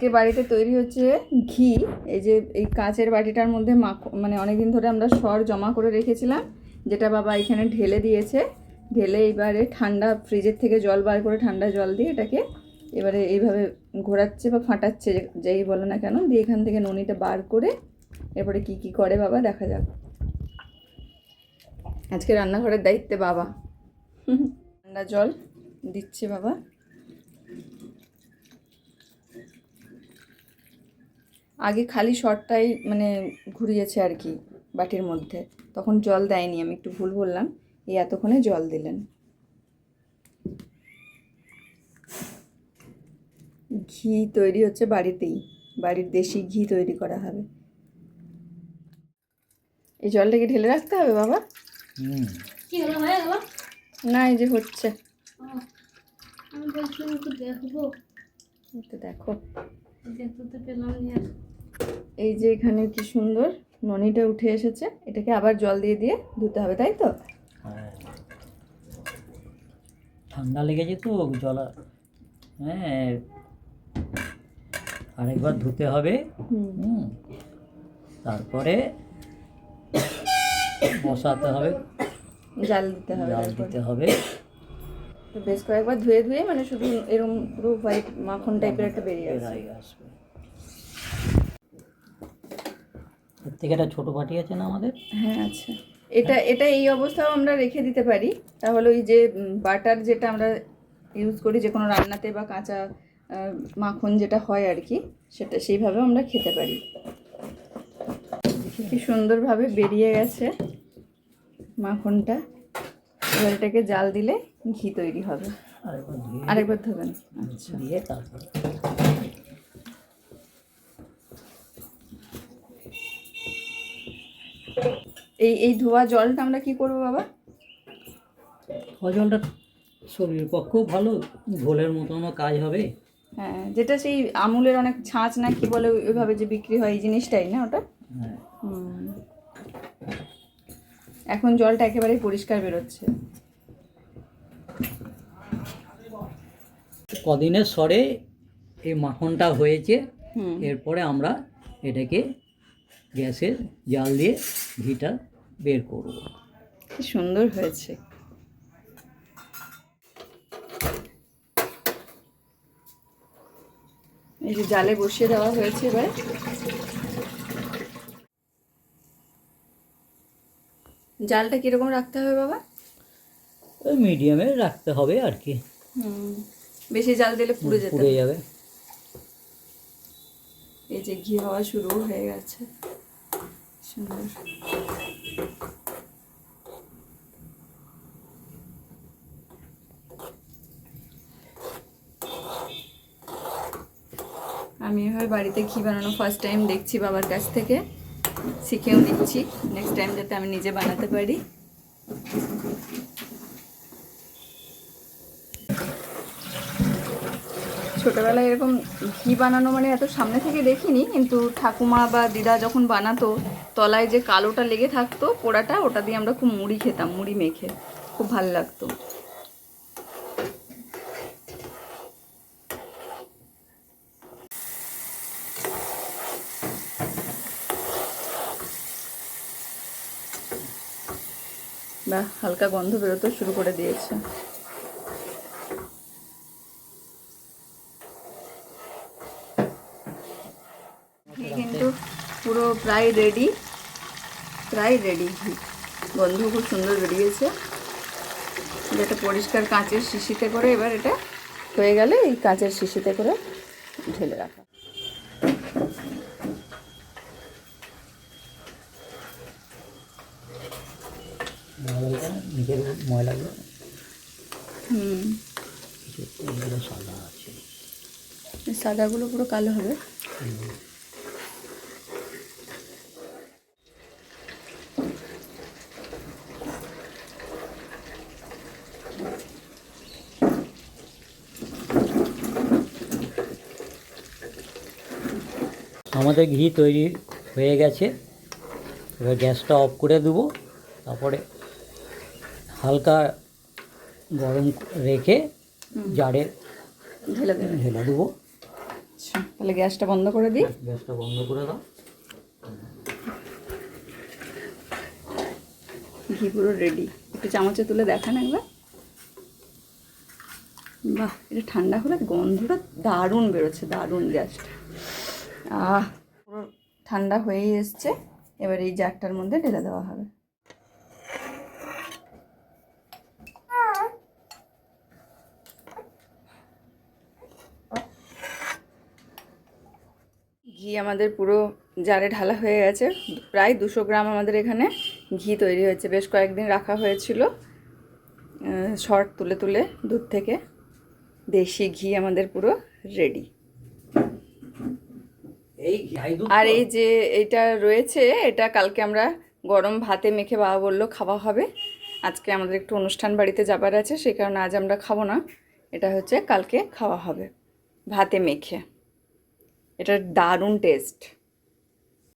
আজকে বাড়িতে তৈরি হচ্ছে ঘি। এই যে এই কাচের বাটিটার মধ্যে মানে অনেকদিন ধরে আমরা সর জমা করে রেখেছিলাম, যেটা বাবা এখানে ঢেলে দিয়েছে। ঢেলে এবারে ঠান্ডা ফ্রিজের থেকে জল বার করে ঠান্ডা জল দিয়ে এটাকে এবারে এইভাবে ঘোরাচ্ছে বা ফাটাচ্ছে, যেই বলো না কেন, দিয়ে এখান থেকে ননিটা বার করে এরপরে কি কি করে বাবা দেখা যাক। আজকে রান্নাঘরের দায়িত্বে বাবা। ঠান্ডা জল দিচ্ছে বাবা। আগে খালি শর্টটাই মানে ঘুরিয়েছে আর কি বাটির মধ্যে, তখন জল দেয়নি, আমি একটু ভুল বললাম। এই এতক্ষণে জল দিলেন। ঘি তৈরি হচ্ছে বাড়িতেই, বাড়ির দেশি ঘি তৈরি করা হবে। এই জলটাকে ঢেলে রাখতে হবে বাবা? কি হলো, হয়ে গেল না, এই যে হচ্ছে। আমি বলছিলাম একটু দেখবো, একটু দেখো। দেখতে তো পেলাম না। এই যে এখানে কি সুন্দর ননিটা উঠে এসেছে, এটাকে আবার জল দিয়ে দিয়ে ধুতে হবে, তাই তো? ঠান্ডা লেগেছে তো জল, হ্যাঁ আরেকবার ধুতে হবে। তারপরে বসাতে হবে, জাল দিতে হবে, জাল দিতে হবে। তো বেশ কয়েকবার ধুয়ে ধুয়ে মানে শুধু এরকম পুরো হোয়াইট মাখন টাইপের একটা বেরিয়ে আসবে। এর থেকে একটা ছোটো বাটি আছে না আমাদের? হ্যাঁ আচ্ছা, এটা এই অবস্থাও আমরা রেখে দিতে পারি। তাহলে ওই যে বাটার যেটা আমরা ইউজ করি যে কোনো রান্নাতে, বা কাঁচা মাখন যেটা হয় আর কি, সেটা সেইভাবেও আমরা খেতে পারি। কি সুন্দরভাবে বেরিয়ে গেছে মাখনটা। এবার এটাকে জাল দিলে ঘি তৈরি হবে। আরেকবার ধরবেন দিয়ে তারপরে এই ধোয়া জলটা আমরা কি করবো বাবা? ধোয়া জলটা শরীরের পক্ষেও ভালো, ঘোলের মতনও কাজ হবে। হ্যাঁ, যেটা সেই আমুলের অনেক ছাঁচ না কি বলে ওইভাবে যে বিক্রি হয়, এই জিনিসটাই না ওটা? হ্যাঁ। এখন জলটা একেবারেই পরিষ্কার বেরোচ্ছে। কদিনের সরে এই মাখনটা হয়েছে, এরপরে আমরা এটাকে গ্যাসে জাল দিয়ে ঘিটা বের করব। কি সুন্দর হয়েছে। এই যে জালে বসিয়ে দেওয়া হয়েছে। এবার জালটা কিরকম রাখতে হবে বাবা? ওই মিডিয়ামে রাখতে হবে আর কি। বেশি জাল দিলে পুড়ে যাবে। এই যে ঘি হওয়া শুরু হয়ে গেছে, সুন্দর। আমি এভাবে বাড়িতে ঘি বানানো ফার্স্ট টাইম দেখছি বাবার কাছ থেকে, শিখেও নিচ্ছি। নেক্সট টাইম যাতে আমি নিজে বানাতে পারি। ছোটোবেলায় এরকম ঘি বানানো মানে এত সামনে থেকে দেখিনি, কিন্তু ঠাকুমা বা দিদা যখন বানাতো, তলায় যে কালোটা লেগে থাকতো পোড়াটা, ওটা দিয়ে আমরা খুব মুড়ি খেতাম, মুড়ি মেখে খুব ভালো লাগতো। বাহ, হালকা গন্ধ বেরোতে শুরু করে দিয়েছে। ঘি কিন্তু পুরো প্রায় রেডি ঘি। গন্ধ খুব সুন্দর বেরিয়েছে। যেটা পরিষ্কার কাঁচের শিশিতে করে, এবার এটা হয়ে গেলে এই কাঁচের শিশিতে করে ঢেলে রাখা। নিজের ময়লাগুলো সাদা আছে, সাদাগুলো পুরো কালো হবে। আমাদের ঘি তৈরি হয়ে গেছে। এবার গ্যাসটা অফ করে দেবো, তারপরে হালকা গরম রেখে জারে ঢেলে দেবো। তাহলে গ্যাসটা বন্ধ করে দিই। গ্যাসটা বন্ধ করে দাও। ঘি পুরো রেডি। একটু চামচে তুলে দেখান একবার। বাহ, এটা ঠান্ডা হলে গন্ধটা দারুণ বেরোচ্ছে, দারুণ জাস্ট। পুরো ঠান্ডা হয়েই এসছে। এবার এই জারটার মধ্যে ঢেলে দেওয়া হবে। ঘি আমাদের পুরো জারে ঢালা হয়ে গেছে। প্রায় 200 গ্রাম আমাদের এখানে ঘি তৈরি হয়েছে। বেশ কয়েকদিন রাখা হয়েছিল শর্ট তুলে তুলে দুধ থেকে। দেশি ঘি আমাদের পুরো রেডি। এই গাই দুধ আর এই যে এটা রয়েছে, এটা কালকে আমরা গরম ভাতে মেখে বাবা বললো খাওয়া হবে। আজকে আমাদের একটু অনুষ্ঠান বাড়িতে যাবার আছে, সেই কারণে আজ আমরা খাবো না। এটা হচ্ছে কালকে খাওয়া হবে ভাতে মেখে। এটার দারুণ টেস্ট।